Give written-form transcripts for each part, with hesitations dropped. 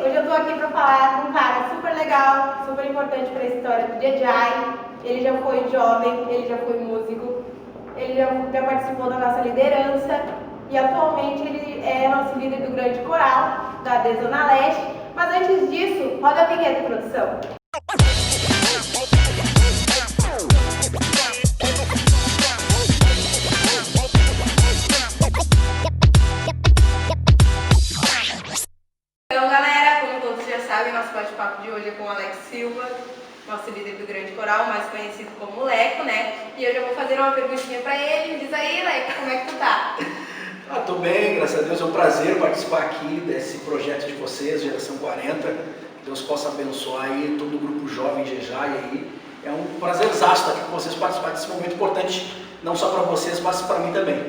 Hoje eu tô aqui para falar com um cara super legal, super importante para a história do Jejai. Ele já foi jovem, ele já foi músico, ele já participou da nossa liderança e atualmente ele é nosso líder do grande coral da Zona Leste. Mas antes disso, roda a vinheta, produção. Então, galera, como todos já sabem, nosso bate-papo de hoje é com o Alex Silva, nosso líder do grande coral, mais conhecido como Leco, né? E eu já vou fazer uma perguntinha pra ele. Me diz aí, Leco, como é que tu tá? Tô bem, graças a Deus. É um prazer participar aqui desse projeto de vocês, Geração 40. Que Deus possa abençoar aí todo o grupo jovem Jejai aí. É um prazerzaço estar aqui com vocês, participar desse momento importante, não só para vocês, mas para mim também.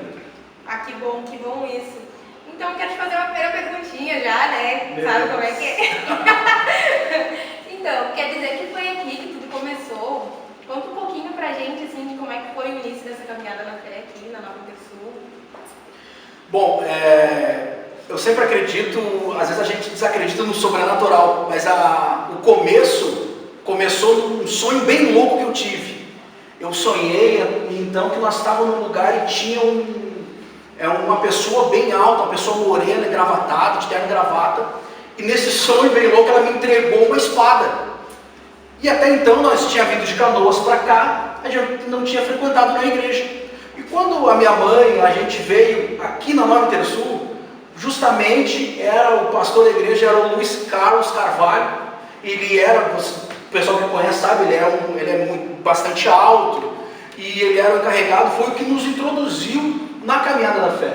Ah, que bom isso. Então, eu quero te fazer uma primeira perguntinha já, né? Meu Sabe Deus. como é que é? Então, quer dizer que foi aqui que tudo começou? Conta um pouquinho pra gente, assim, de como é que foi o início dessa caminhada na fé aqui, na Nova Intersul. Bom, eu sempre acredito, às vezes a gente desacredita no sobrenatural, mas o começo começou num sonho bem louco que eu tive. Eu sonhei, então, que nós estávamos num lugar e tinha uma pessoa bem alta, uma pessoa morena, gravatada, de terno e gravata, e nesse sonho bem louco ela me entregou uma espada. E até então nós tínhamos vindo de Canoas para cá, a gente não tinha frequentado na igreja. E quando a minha mãe, a gente veio aqui na Nova Intersul, justamente o pastor da igreja era o Luiz Carlos Carvalho. Ele era, o pessoal que conhece sabe, ele é bastante alto, e ele era o encarregado, foi o que nos introduziu na caminhada da fé.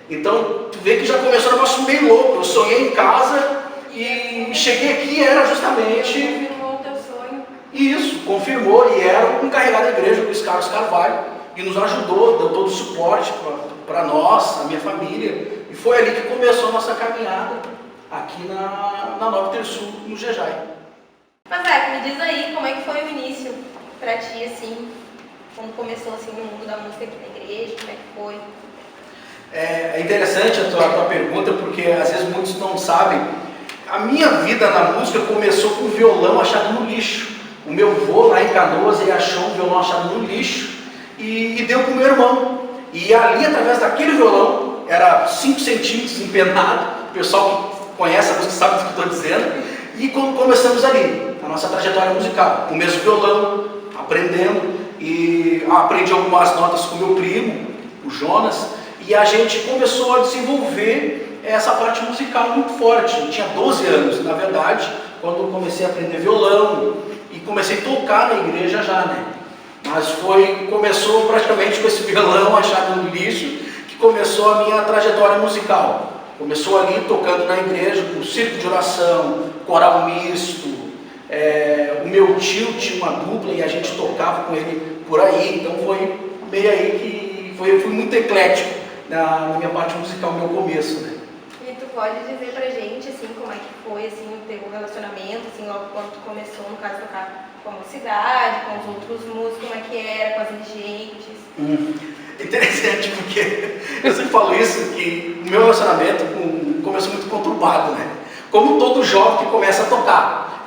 Então, tu vê que já começou um negócio meio louco. Eu sonhei em casa e cheguei aqui e era justamente... Confirmou o teu sonho. Isso, confirmou, e era o encarregado da igreja, Luiz Carlos Carvalho, e nos ajudou, deu todo o suporte para nós, a minha família, e foi ali que começou a nossa caminhada aqui na Nova Intersul, no Jejai. Mas me diz aí, como é que foi o início pra ti, assim, quando começou, assim, no mundo da música aqui na igreja, como é que foi? É interessante a tua pergunta, porque às vezes muitos não sabem. A minha vida na música começou com um violão achado no lixo. O meu avô lá em Canoas, ele achou um violão achado no lixo e deu para o meu irmão. E ali, através daquele violão, era 5 centímetros empenado, o pessoal que conhece a música sabe do que estou dizendo, e começamos ali, a nossa trajetória musical, com o mesmo violão, aprendendo, e aprendi algumas notas com meu primo, o Jonas, e a gente começou a desenvolver essa parte musical muito forte. Eu tinha 12 anos, na verdade, quando eu comecei a aprender violão e comecei a tocar na igreja já, né? Mas começou praticamente com esse violão achado no lixo, que começou a minha trajetória musical. Começou ali tocando na igreja, com circo de oração, coral misto. O meu tio tinha uma dupla e a gente tocava com ele por aí, então foi meio aí que eu fui muito eclético na minha parte musical, no meu começo, né? E tu pode dizer pra gente, assim, como é que foi, assim, o teu relacionamento, assim, logo quando tu começou, no caso, tocar com a mocidade, com os outros músicos, como é que era, com as regentes? Interessante, porque eu sempre falo isso, que o meu relacionamento começou muito conturbado, né? Como todo jovem que começa a tocar.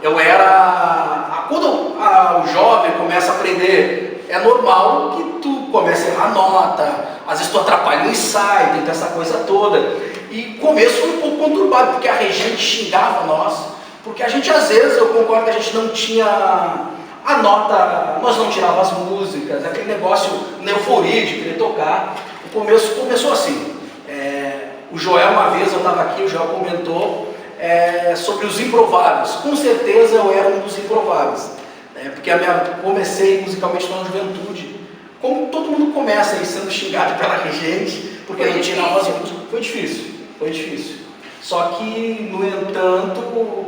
Quando o jovem começa a aprender, é normal que tu comece a errar nota, às vezes tu atrapalha o ensaio, tem essa coisa toda. E o começo foi um pouco conturbado, porque a regente xingava nós, porque a gente, às vezes, eu concordo que a gente não tinha a nota, nós não tirávamos as músicas, aquele negócio na euforia de querer tocar. O começo começou assim. O Joel, uma vez eu estava aqui, o Joel comentou sobre os improváveis. Com certeza eu era um dos improváveis, né? Porque comecei musicalmente na juventude, como todo mundo começa aí sendo xingado pela regente, porque não tirava as músicas. Foi difícil. Só que, no entanto,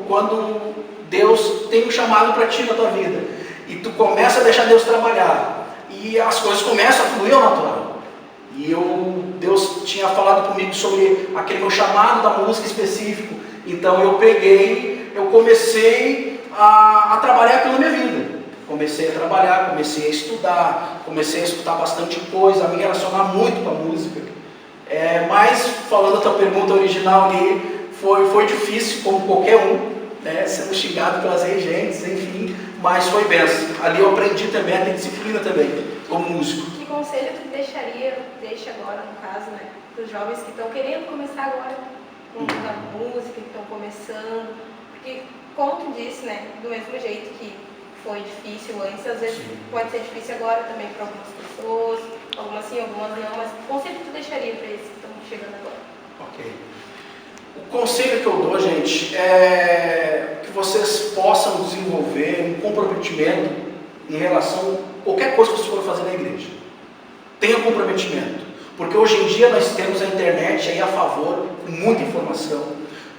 quando Deus tem um chamado para ti na tua vida, e tu começa a deixar Deus trabalhar, e as coisas começam a fluir ao natural. E Deus tinha falado comigo sobre aquele meu chamado da música específico, então eu comecei a trabalhar aquilo na minha vida. Comecei a trabalhar, comecei a estudar, comecei a escutar bastante coisa, a me relacionar muito com a música. Mas, falando da tua pergunta original ali, foi difícil, como qualquer um, né? Sendo xingado pelas regentes, enfim, mas foi benção. Ali eu aprendi também a ter disciplina também, como músico. Que conselho tu deixa agora, no caso, né, para os jovens que estão querendo começar agora com a música, que estão começando? Porque, como tu disse, né, do mesmo jeito que foi difícil antes, às vezes pode ser difícil agora também para algumas pessoas, algumas sim, algumas não, mas que conselho tu deixaria para esses que estão chegando agora? Ok. O conselho que eu dou, gente, é que vocês possam desenvolver um comprometimento em relação a qualquer coisa que vocês forem fazer na igreja. Tenha comprometimento. Porque hoje em dia nós temos a internet aí a favor, com muita informação.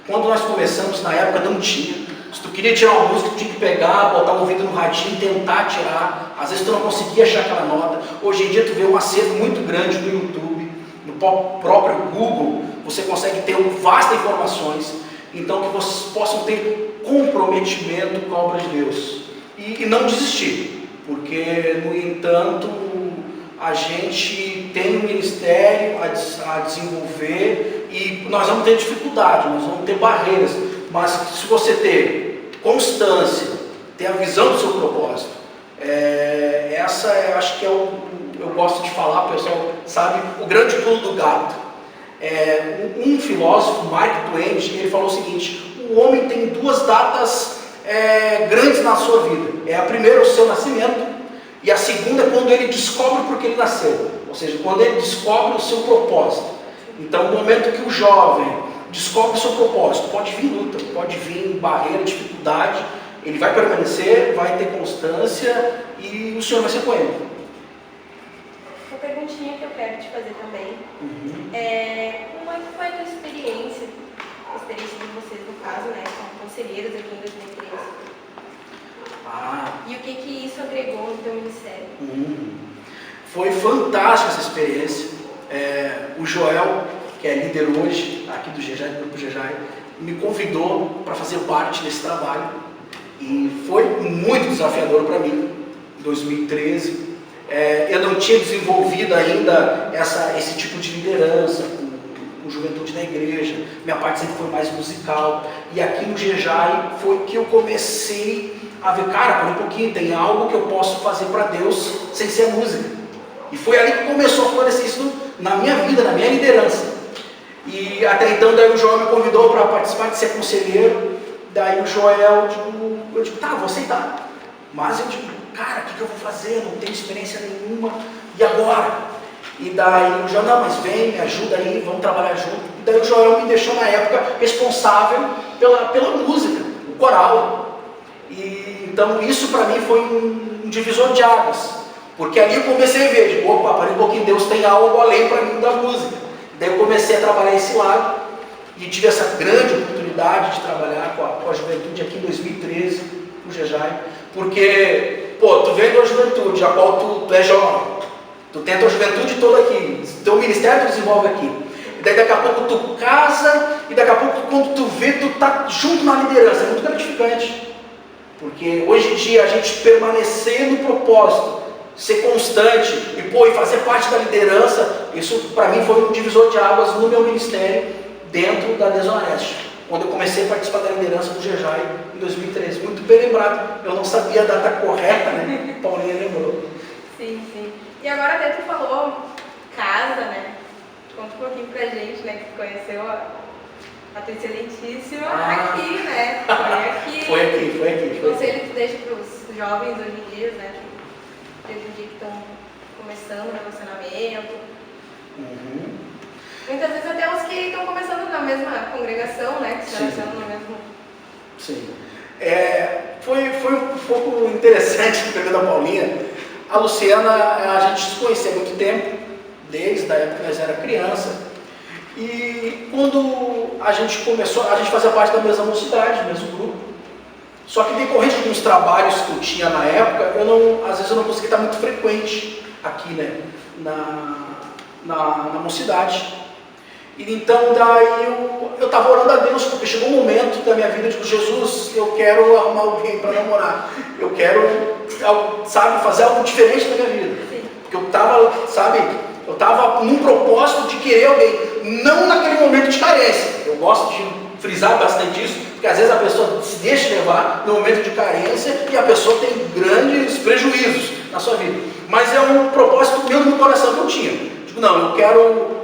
Quando nós começamos, na época não tinha. Se tu queria tirar uma música, tu tinha que pegar, botar um ouvido no radinho, tentar tirar. Às vezes tu não conseguia achar aquela nota. Hoje em dia tu vê um acervo muito grande no YouTube, no próprio Google. Você consegue ter vastas informações. Então que vocês possam ter comprometimento com a obra de Deus. E não desistir. Porque, no entanto, a gente tem um ministério a desenvolver e nós vamos ter dificuldade, nós vamos ter barreiras. Mas se você ter constância, ter a visão do seu propósito, acho que eu gosto de falar, o pessoal sabe, o grande pulo do gato. Um filósofo, Mark Twain, ele falou o seguinte: o homem tem duas datas grandes na sua vida. A primeira, o seu nascimento, e a segunda é quando ele descobre por que ele nasceu. Ou seja, quando ele descobre o seu propósito. Então, no momento que o jovem descobre o seu propósito, pode vir luta, pode vir barreira, dificuldade, ele vai permanecer, vai ter constância e o Senhor vai ser com ele. Uma perguntinha que eu quero te fazer também. Como é que foi a tua experiência, a experiência de vocês no caso, né, como conselheiros aqui em 2013? E o que isso agregou no teu ministério? Foi fantástica essa experiência. O Joel, que é líder hoje, aqui do GEJAI, do Grupo GEJAI, me convidou para fazer parte desse trabalho. E foi muito desafiador para mim, em 2013. Eu não tinha desenvolvido ainda esse tipo de liderança com juventude na igreja. Minha parte sempre foi mais musical. E aqui no GEJAI foi que eu comecei a ver, cara, por um pouquinho, tem algo que eu posso fazer para Deus sem ser música. E foi ali que começou a florescer isso na minha vida, na minha liderança. E até então, daí o Joel me convidou para participar de ser conselheiro. Daí o Joel, eu digo, tá, vou aceitar. Mas eu digo, cara, o que eu vou fazer? Eu não tenho experiência nenhuma. E agora? E daí o Joel, não, mas vem, me ajuda aí, vamos trabalhar junto. E daí o Joel me deixou na época responsável pela música, o coral. E então isso para mim foi um divisor de águas. Porque ali eu comecei a ver, digo, opa, parei um pouquinho, Deus tem algo além para mim da música. Daí eu comecei a trabalhar esse lado e tive essa grande oportunidade de trabalhar com a juventude aqui em 2013, no GEJAI. Porque, tu vem da juventude, a qual tu é jovem, tu tem a tua juventude toda aqui, teu ministério tu desenvolve aqui. E daí daqui a pouco tu casa e daqui a pouco quando tu vê, tu tá junto na liderança, é muito gratificante. Porque hoje em dia a gente permanecer no propósito, ser constante e fazer parte da liderança, isso para mim foi um divisor de águas no meu ministério dentro da Desoeste, quando eu comecei a participar da liderança do GEJAI em 2013. Muito bem lembrado, eu não sabia a data correta, né? Paulinha lembrou. Sim. E agora até tu falou casa, né? Conta um pouquinho pra gente, né, que tu conheceu a tua excelentíssima aqui, né? Foi aqui. Que conselho tu deixa pros jovens hoje em dia, né? Hoje em dia que estão começando o relacionamento. Muitas vezes até os que estão começando na mesma congregação, né? Que se relacionam no mesmo. Sim. Foi um pouco interessante o período da Paulinha. A Luciana, a gente se conhecia há muito tempo, desde a época que nós era criança. E quando a gente começou, a gente fazia parte da mesma mocidade, do mesmo grupo. Só que decorrente de alguns trabalhos que eu tinha na época, às vezes eu não conseguia estar muito frequente aqui, né, na mocidade. E então daí eu estava orando a Deus, porque chegou um momento da minha vida, eu digo, Jesus, eu quero arrumar alguém para namorar. Eu quero, fazer algo diferente na minha vida. Porque eu estava num propósito de querer alguém, não naquele momento de carência. Eu gosto de frisar bastante isso, porque às vezes a pessoa se deixa levar no momento de carência e a pessoa tem grandes prejuízos na sua vida. Mas é um propósito meu no meu coração que eu tinha. Digo, não, eu quero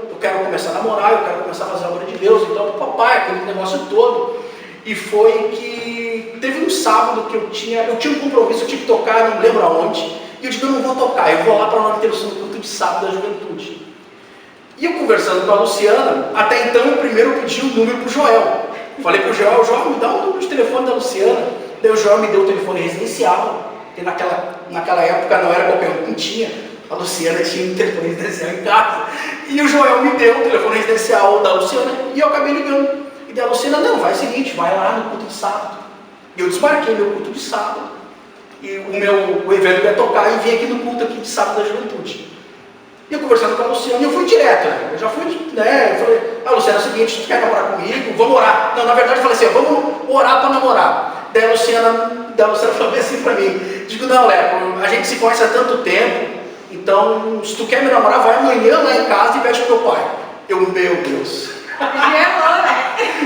começar a namorar, eu quero começar a fazer a obra de Deus, então papai, aquele negócio todo. E foi que teve um sábado que eu tinha um compromisso, eu tinha que tocar, não lembro aonde, e eu digo, eu não vou tocar, eu vou lá para uma interrupção do culto de sábado da juventude. E eu conversando com a Luciana, até então eu primeiro pedi o número para o Joel. Falei para o Joel, me dá o número de telefone da Luciana. Daí o Joel me deu o telefone residencial, que naquela época não era qualquer um que tinha. A Luciana tinha um telefone residencial em casa. E o Joel me deu o telefone residencial da Luciana e eu acabei ligando. E daí a Luciana, não, vai o seguinte, vai lá no culto de sábado. E eu desmarquei meu culto de sábado. E o evento ia tocar e vim aqui no culto aqui de sábado da juventude. E eu conversando com a Luciana, e eu fui direto, né? Eu já fui, né? Eu falei, Luciana, é o seguinte, tu quer namorar comigo? Vamos orar. Não, na verdade eu falei assim, vamos orar para namorar. Daí a Luciana falou assim para mim, digo, não, Leco, a gente se conhece há tanto tempo, então se tu quer me namorar, vai amanhã lá em casa e pede pro meu pai. Meu Deus.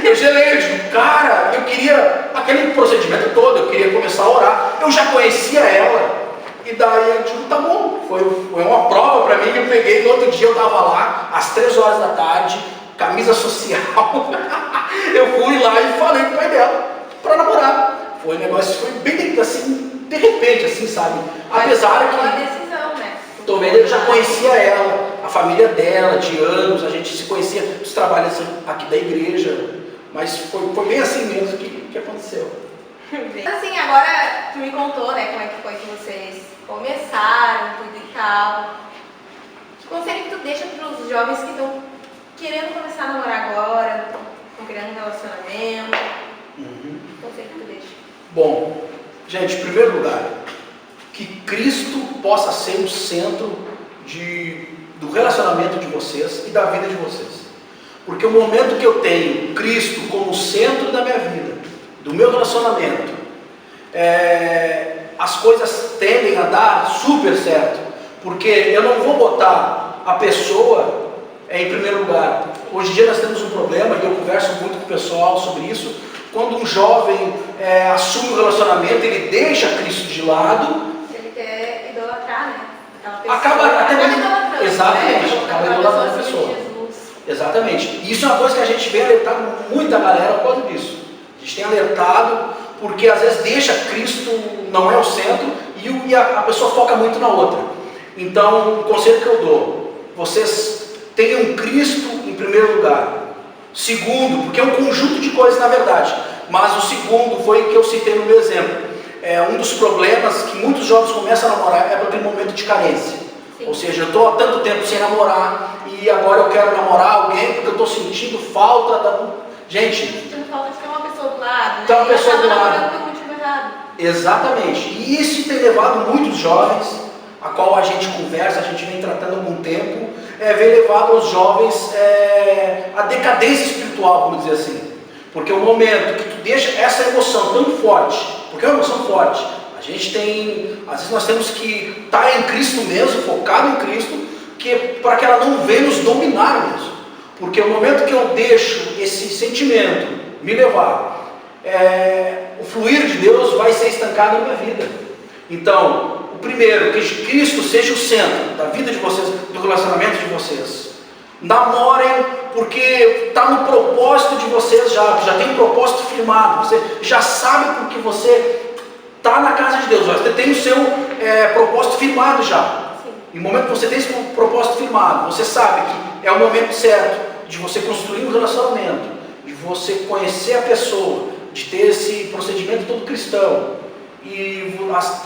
Eu gelei, eu digo, cara, eu queria aquele procedimento todo, eu queria começar a orar. Eu já conhecia ela. E daí eu digo, tá bom, foi uma prova para mim, eu peguei, no outro dia eu estava lá, às 3 horas da tarde, camisa social, eu fui lá e falei com o pai dela, para namorar. Foi um negócio, foi bem assim, de repente, assim, sabe? Apesar que... Foi uma decisão, né? Também eu já conhecia ela, a família dela, de anos, a gente se conhecia dos trabalhos aqui da igreja, mas foi bem assim mesmo que aconteceu. Assim, agora tu me contou, né, como é que foi que vocês começaram, tudo e tal. Que conselho que tu deixa para os jovens que estão querendo começar a namorar agora, estão criando um relacionamento? Que conselho que tu deixa? Bom, gente, em primeiro lugar, que Cristo possa ser o centro do relacionamento de vocês e da vida de vocês. Porque o momento que eu tenho Cristo como centro da minha vida, do meu relacionamento, as coisas tendem a dar super certo, porque eu não vou botar a pessoa em primeiro lugar. Hoje em dia nós temos um problema, e eu converso muito com o pessoal sobre isso, quando um jovem assume o relacionamento, ele deixa Cristo de lado, ele quer idolatrar, né? Aquela acaba até mesmo, idolatrando, exatamente, né? acaba idolatrando a pessoa. Exatamente, e isso é uma coisa que a gente vem alertando muita galera por causa disso. A gente tem alertado, porque às vezes deixa Cristo, não é o centro, e a pessoa foca muito na outra. Então, o conselho que eu dou, vocês tenham Cristo em primeiro lugar. Segundo, porque é um conjunto de coisas na verdade, mas o segundo foi o que eu citei no meu exemplo. Um dos problemas que muitos jovens começam a namorar é por aquele momento de carência. Sim. Ou seja, eu estou há tanto tempo sem namorar, e agora eu quero namorar alguém porque eu estou sentindo falta da... Gente... Sentindo falta de ter uma pessoa do lado, né? Tem uma pessoa do lado. Pelo motivo errado. Exatamente. E isso tem levado muitos jovens, a qual a gente conversa, a gente vem tratando há algum tempo, vem levado os jovens à decadência espiritual, vamos dizer assim. Porque o momento que tu deixa essa emoção tão forte, porque é uma emoção forte, a gente tem, às vezes nós temos que estar em Cristo mesmo, focado em Cristo, para que ela não venha nos dominar mesmo. Porque o momento que eu deixo esse sentimento me levar, o fluir de Deus vai ser estancado na minha vida. Então, o primeiro, que Cristo seja o centro da vida de vocês, do relacionamento de vocês. Namorem, porque está no propósito de vocês já tem um propósito firmado, você já sabe porque você está na casa de Deus, você tem o seu propósito firmado já. E no momento que você tem esse propósito firmado, você sabe que é o momento certo de você construir um relacionamento, de você conhecer a pessoa, de ter esse procedimento todo cristão, e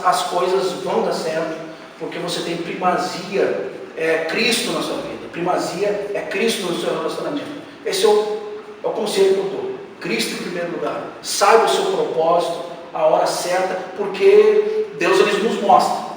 as coisas vão dar certo, porque você tem primazia, Cristo na sua vida, primazia é Cristo no seu relacionamento. Esse é o conselho que eu dou. Cristo em primeiro lugar, saiba o seu propósito, a hora certa, porque Deus nos mostra.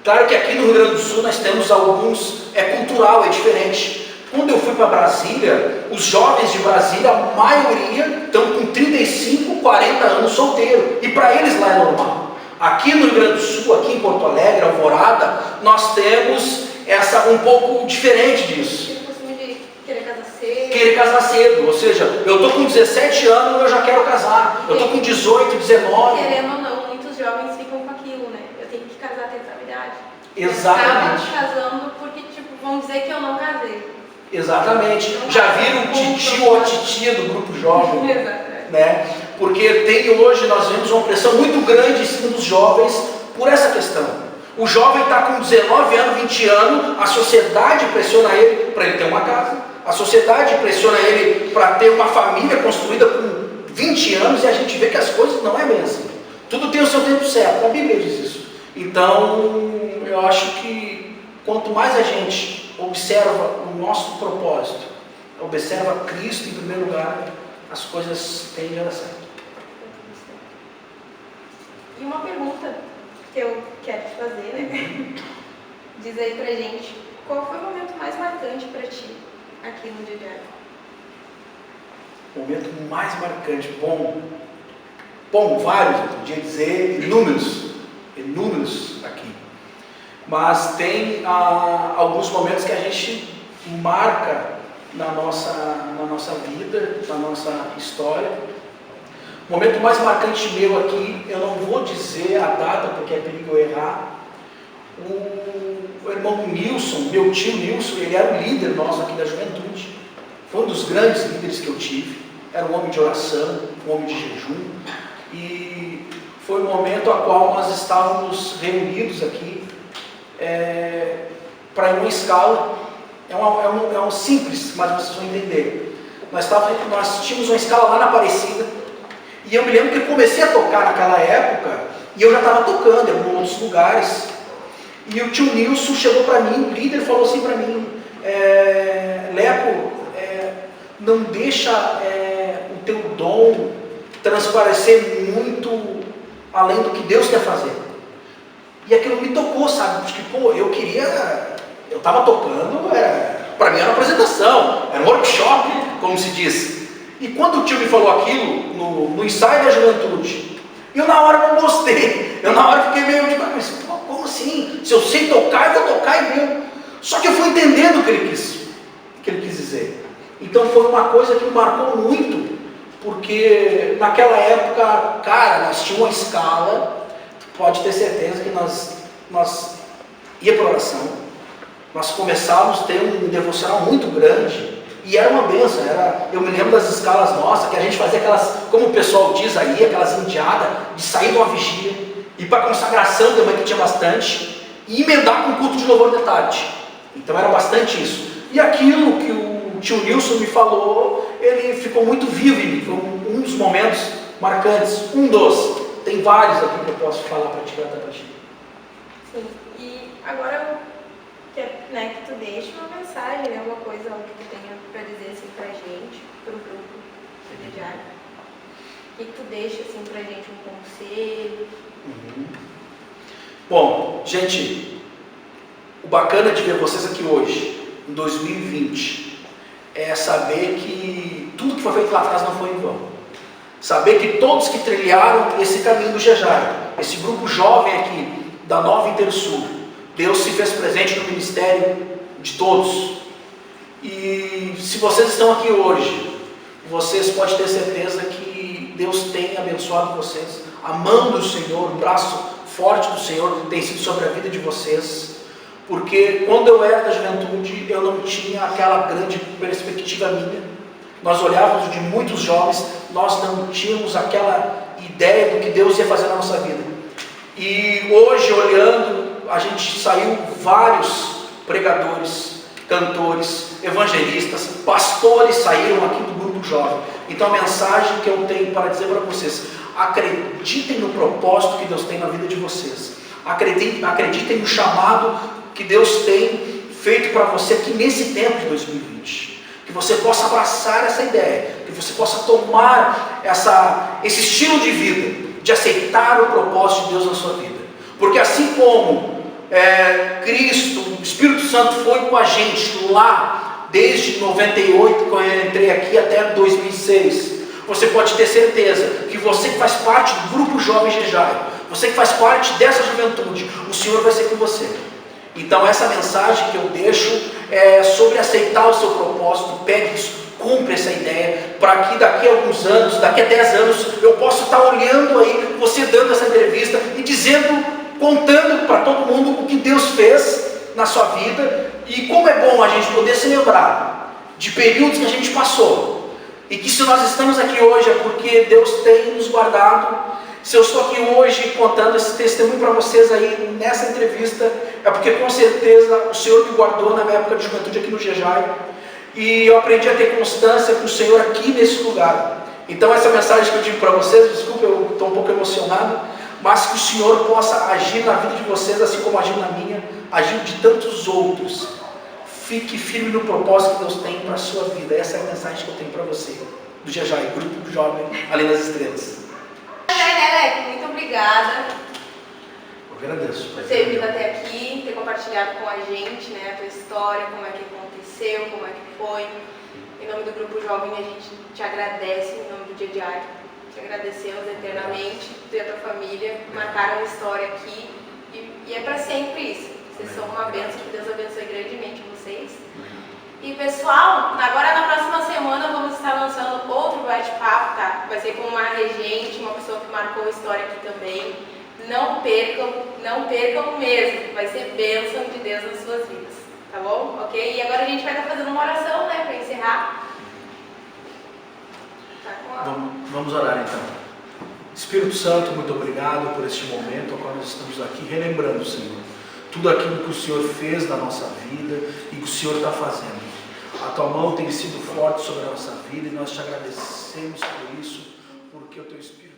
Claro que aqui no Rio Grande do Sul nós temos alguns, cultural, é diferente. Quando eu fui para Brasília, os jovens de Brasília, a maioria estão com 35, 40 anos solteiro. E para eles lá é normal. Aqui no Rio Grande do Sul, aqui em Porto Alegre, Alvorada, nós temos essa um pouco diferente disso. Tem o costume de querer casar Querer casar cedo, ou seja, eu estou com 17 anos e eu já quero casar. Eu estou com 18, 19. Querendo ou não, muitos jovens ficam com aquilo, né? Eu tenho que casar até essa idade. Exatamente. Eu acabo casando porque, tipo, vão dizer que eu não casei. Exatamente. Já viram o titio ou a titia do grupo jovem? Exatamente. Né? Porque hoje nós vemos uma pressão muito grande em cima dos jovens por essa questão. O jovem está com 19 anos, 20 anos, a sociedade pressiona ele para ele ter uma casa, a sociedade pressiona ele para ter uma família construída com 20 anos, e a gente vê que as coisas não é bem assim. Tudo tem o seu tempo certo, a Bíblia diz isso. Então, eu acho que quanto mais a gente observa o nosso propósito, observa Cristo em primeiro lugar, as coisas tendem a dar certo. E uma pergunta que eu quero te fazer, né? Diz aí pra gente, qual foi o momento mais marcante pra ti aqui no DJI? O momento mais marcante, bom, vários, eu podia dizer inúmeros aqui. Mas tem alguns momentos que a gente marca na nossa vida, na nossa história. O momento mais marcante meu aqui, eu não vou dizer a data, porque é perigo eu errar. O irmão Nilson, meu tio Nilson, ele era o líder nosso aqui da juventude. Foi um dos grandes líderes que eu tive. Era um homem de oração, um homem de jejum. E foi um momento a qual nós estávamos reunidos aqui para ir numa escala. É um simples, mas vocês vão entender. Nós tínhamos uma escala lá na Aparecida. E eu me lembro que eu comecei a tocar naquela época, e eu já estava tocando em outros lugares. E o tio Nilson chegou para mim, o líder falou assim para mim, Leco, não deixa o teu dom transparecer muito além do que Deus quer fazer. E aquilo me tocou, sabe? Porque, eu estava tocando, para mim era uma apresentação, era um workshop, como se diz. E quando o tio me falou aquilo, no ensaio da juventude, eu na hora não gostei. Eu na hora fiquei meio tipo, mas como assim? Se eu sei tocar, eu vou tocar e meu. Só que eu fui entendendo o que ele quis dizer. Então foi uma coisa que me marcou muito, porque naquela época, cara, nós tínhamos uma escala, pode ter certeza que nós ia para oração, nós começávamos a ter um devocional muito grande. E era uma benção, eu me lembro das escalas nossas, que a gente fazia aquelas, como o pessoal diz aí, aquelas indiadas, de sair de uma vigília, ir para a consagração também, que tinha bastante, e emendar com o culto de louvor de tarde. Então era bastante isso. E aquilo que o tio Nilson me falou, ele ficou muito vivo em mim, foi um dos momentos marcantes, tem vários aqui que eu posso falar para ti, para ti. Sim, e agora eu quero, que tu deixe uma mensagem, alguma coisa, algo que tu tenha para dizer assim pra gente, pro grupo do DJI. O que tu deixa assim pra gente, um conselho? Bom, gente, o bacana de ver vocês aqui hoje, em 2020, é saber que tudo que foi feito lá atrás não foi em vão. Saber que todos que trilharam esse caminho do DJI, esse grupo jovem aqui, da Nova Intersul, Deus se fez presente no ministério de todos. E se vocês estão aqui hoje, vocês podem ter certeza que Deus tem abençoado vocês. A mão do Senhor, o braço forte do Senhor tem sido sobre a vida de vocês. Porque quando eu era da juventude, eu não tinha aquela grande perspectiva minha. Nós olhávamos de muitos jovens, nós não tínhamos aquela ideia do que Deus ia fazer na nossa vida. E hoje, olhando, a gente saiu vários pregadores, cantores, evangelistas, pastores saíram aqui do grupo jovem. Então a mensagem que eu tenho para dizer para vocês: acreditem no propósito que Deus tem na vida de vocês. Acreditem no chamado que Deus tem feito para você aqui nesse tempo de 2020. Que você possa abraçar essa ideia, que você possa tomar esse estilo de vida, de aceitar o propósito de Deus na sua vida. Porque assim como Cristo, o Espírito Santo foi com a gente lá, desde 98, quando eu entrei aqui, até 2006, você pode ter certeza que você que faz parte do grupo Jovem DJI, você que faz parte dessa juventude, o Senhor vai ser com você. Então essa mensagem que eu deixo sobre aceitar o seu propósito, pegue isso, cumpre essa ideia, para que daqui a alguns anos, daqui a 10 anos, eu possa estar olhando aí, você dando essa entrevista e dizendo, contando para todo mundo o que Deus fez na sua vida, e como é bom a gente poder se lembrar de períodos que a gente passou, e que se nós estamos aqui hoje é porque Deus tem nos guardado. Se eu estou aqui hoje contando esse testemunho para vocês aí nessa entrevista, é porque com certeza o Senhor me guardou na minha época de juventude aqui no Jejai, e eu aprendi a ter constância com o Senhor aqui nesse lugar. Então essa mensagem que eu digo para vocês, desculpa, eu estou um pouco emocionado, mas que o Senhor possa agir na vida de vocês, assim como agiu na minha, agiu de tantos outros. Fique firme no propósito que Deus tem para a sua vida. Essa é a mensagem que eu tenho para você, do Jejai, Grupo Jovem Além das Estrelas. Muito obrigada. Eu agradeço. Por ter vindo até aqui, ter compartilhado com a gente, né, a tua história, como é que aconteceu, como é que foi. Em nome do Grupo Jovem, a gente te agradece, em nome do Jejai. Te agradecemos eternamente, tu e a tua família marcaram uma história aqui e é para sempre isso. Vocês são uma bênção, que Deus abençoe grandemente vocês. E pessoal, agora na próxima semana vamos estar lançando outro bate-papo, tá? Vai ser com uma regente, uma pessoa que marcou história aqui também. Não percam mesmo. Vai ser bênção de Deus nas suas vidas, tá bom? Ok? E agora a gente vai estar fazendo uma oração, né, para encerrar. Tá com Vamos orar então. Espírito Santo, muito obrigado por este momento, ao qual nós estamos aqui relembrando, Senhor, tudo aquilo que o Senhor fez na nossa vida e que o Senhor está fazendo. A tua mão tem sido forte sobre a nossa vida e nós te agradecemos por isso, porque o teu Espírito